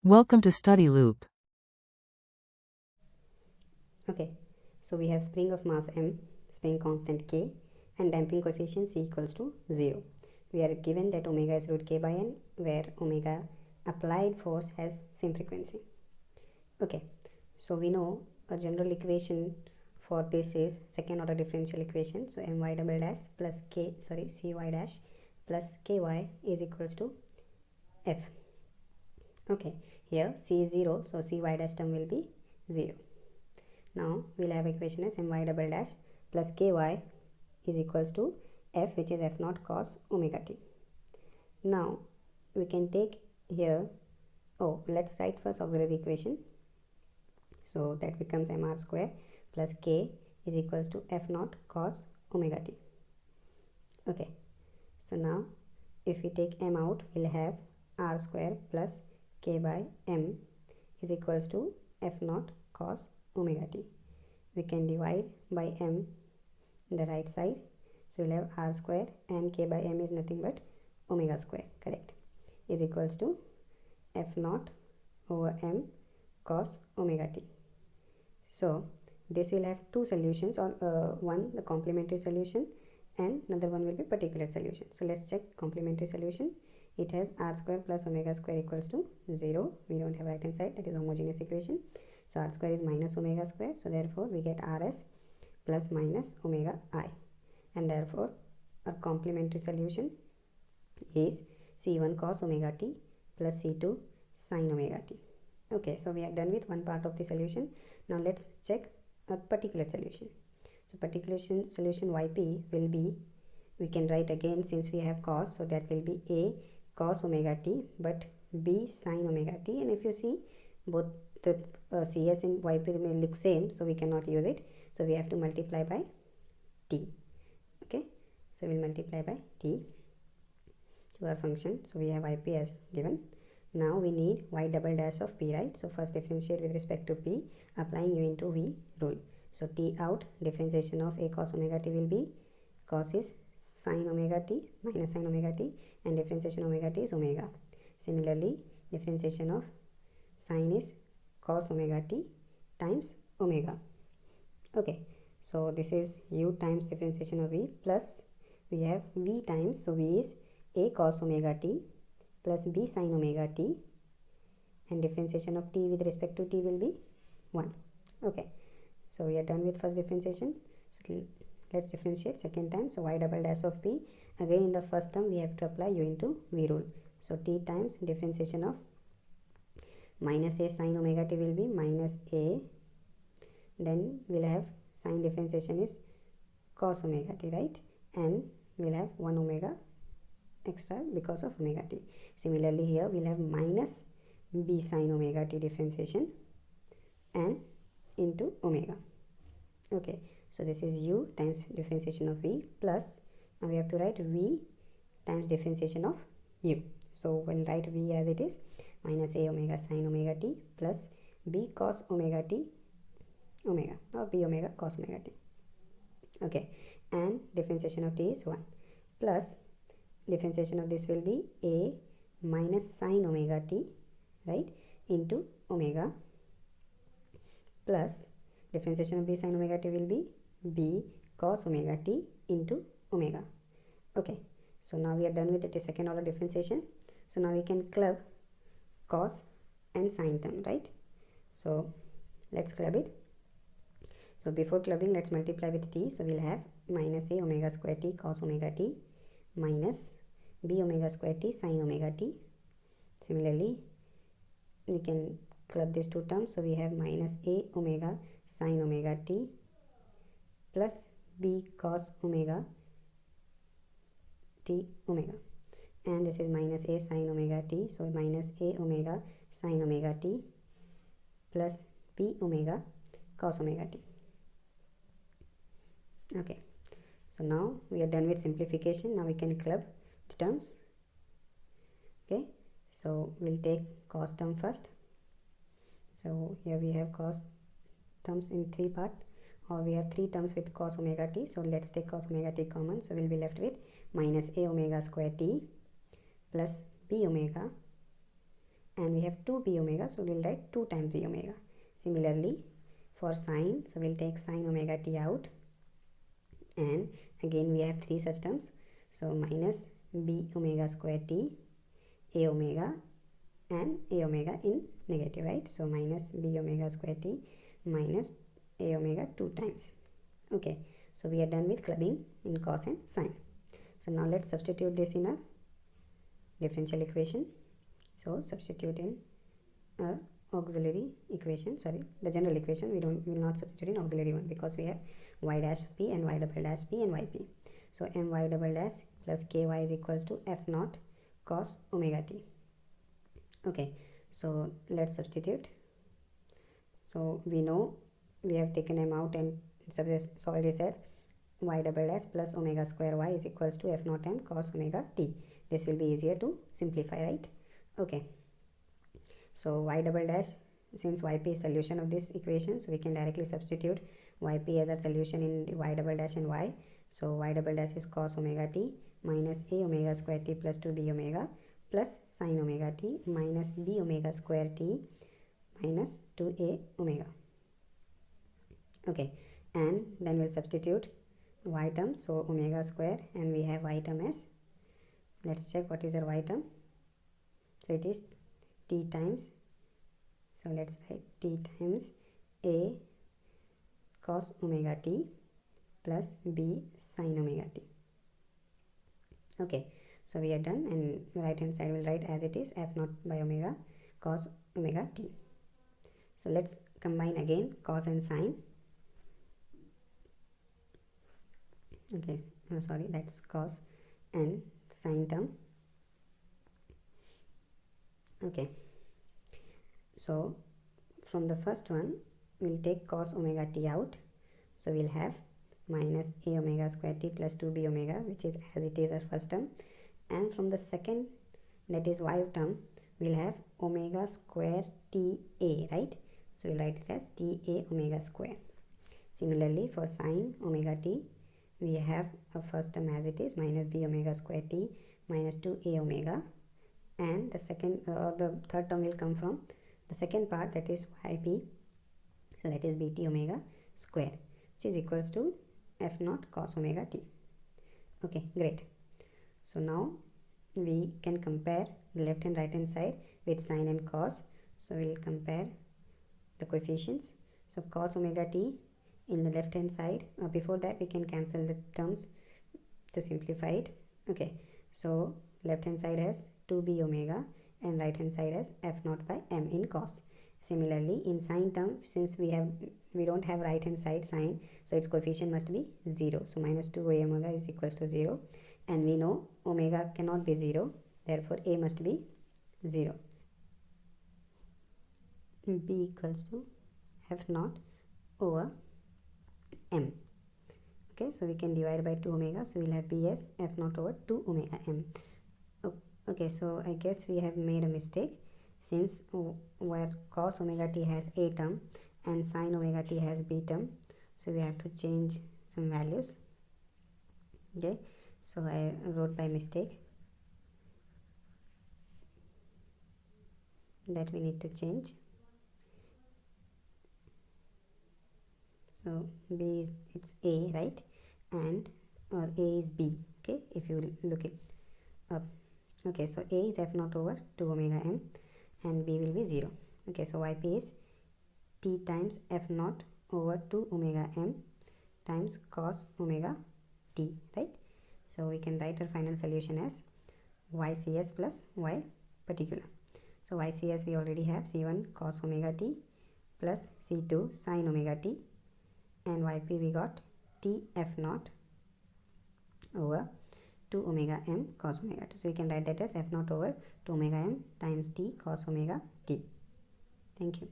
Welcome to Study Loop. Okay, so we have spring of mass m, spring constant k, and damping coefficient c equals to 0. We are given that omega is root k by n, where omega applied force has same frequency. Okay, so we know a general equation for this is second order differential equation. So my double dash plus cy dash plus ky is equals to f. Okay, here c is 0, so cy dash term will be 0. Now we'll have equation as my double dash plus ky is equals to f, which is f naught cos omega t. Now we can take here, let's write first auxiliary equation. So that becomes mr square plus k is equals to f naught cos omega t. Okay, so now if we take m out, we'll have r square plus k by m is equals to f naught cos omega t. We can divide by m in the right side, so we'll have r square and k by m is nothing but omega square, correct, is equals to f naught over m cos omega t. So this will have two solutions, or one the complementary solution and another one will be particular solution. So let's check complementary solution. It has r square plus omega square equals to 0. We don't have right hand side, that is homogeneous equation. So r square is minus omega square, so therefore we get rs plus minus omega I, and therefore our complementary solution is c1 cos omega t plus c2 sin omega t. Okay, so we are done with one part of the solution. Now let's check a particular solution. So particular solution yp will be, we can write again since we have cos, so that will be a cos omega t but b sin omega t, and if you see both the cs and yp may look same, so we cannot use it, so we have to multiply by t. Okay, so we'll multiply by t to our function. So we have yp as given. Now we need y double dash of p, right? So first differentiate with respect to p, applying u into v rule. So t out, differentiation of a cos omega t will be, cos is sin omega t minus sin omega t, and differentiation omega t is omega. Similarly, differentiation of sin is cos omega t times omega. Okay, so this is u times differentiation of v plus we have v times, so v is a cos omega t plus b sin omega t, and differentiation of t with respect to t will be 1. Okay, so we are done with first differentiation. So let's differentiate second time. So y double dash of p, again in the first term we have to apply u into v rule. So t times differentiation of minus a sin omega t will be minus a, then we'll have sin differentiation is cos omega t, right, and we'll have 1 omega extra because of omega t. Similarly here we'll have minus b sin omega t differentiation and into omega. Okay, so this is u times differentiation of v plus, now we have to write v times differentiation of u. So we'll write v as it is, minus a omega sin omega t plus b cos omega t omega, or b omega cos omega t. Okay, and differentiation of t is 1 plus differentiation of this will be a minus sin omega t, right, into omega, plus differentiation of b sin omega t will be b cos omega t into omega. Okay, so now we are done with the second order differentiation. So now we can club cos and sin term, right? So let's club it. So before clubbing, let's multiply with t. So we'll have minus a omega square t cos omega t minus b omega square t sin omega t. Similarly, we can club these two terms. So we have minus a omega sin omega t plus b cos omega t omega, and this is minus a sin omega t, so minus a omega sin omega t plus b omega cos omega t. Okay, so now we are done with simplification. Now we can club the terms. Okay, so we'll take cos term first. So here we have cos terms in 3 parts, or we have 3 terms with cos omega t. So let's take cos omega t common, so we'll be left with minus a omega square t plus b omega and we have 2b omega, so we'll write 2 times b omega. Similarly for sine, so we'll take sine omega t out, and again we have 3 such terms, so minus b omega square t, a omega, and a omega in negative, right? So minus b omega square t minus a omega 2 times. Okay, so we are done with clubbing in cos and sine. So now let's substitute this in a differential equation. So substitute in our auxiliary equation, sorry, the general equation. We will not substitute in auxiliary one because we have y dash p and y double dash p and yp. So my double dash plus ky is equals to f naught cos omega t. Okay, so let's substitute. So we know we have taken m out and solved this as y double dash plus omega square y is equals to f naught m cos omega t. This will be easier to simplify, right? Okay, so y double dash, since yp is solution of this equation, so we can directly substitute yp as a solution in the y double dash and y. So y double dash is cos omega t minus a omega square t plus 2b omega plus sin omega t minus b omega square t minus 2a omega. Okay, and then we'll substitute y term, so omega square, and we have y term as, let's check what is our y term. So it is t times, so let's write t times a cos omega t plus b sin omega t. Okay, so we are done, and right hand side will write as it is f naught by omega cos omega t. So let's combine again cos and sine. Okay, sorry, that's cos and sine term. Okay, so from the first one we'll take cos omega t out, so we'll have minus a omega square t plus 2b omega, which is as it is our first term, and from the second, that is y term, we'll have omega square ta, right? So we'll write it as ta omega square. Similarly for sine omega t, we have a first term as it is, minus b omega square t minus 2a omega, and the second the third term will come from the second part, that is yp, so that is bt omega square, which is equals to f naught cos omega t. Okay, great. So now we can compare the left and right hand side with sine and cos. So we'll compare the coefficients. So cos omega t in the left hand side, before that we can cancel the terms to simplify it. Okay, so left hand side has 2b omega and right hand side has f naught by m in cos. Similarly in sine term, since we don't have right hand side sine, so its coefficient must be 0, so minus 2a omega is equals to 0, and we know omega cannot be 0, therefore a must be 0. B equals to f naught over m. Okay, so we can divide by 2 omega, so we'll have b as f naught over 2 omega m. Okay, so I guess we have made a mistake, since where cos omega t has a term and sin omega t has b term, so we have to change some values. Okay, so I wrote by mistake that we need to change. So b is, it's a, right, and or a is b. Okay, if you look it up. Okay, so a is f naught over 2 omega m and b will be 0. Okay, so yp is t times f naught over 2 omega m times cos omega t, right? So we can write our final solution as ycs plus y particular. So ycs we already have c1 cos omega t plus c2 sin omega t, and yp we got t f naught over 2 omega m cos omega t. So we can write that as f naught over 2 omega m times t cos omega t. Thank you.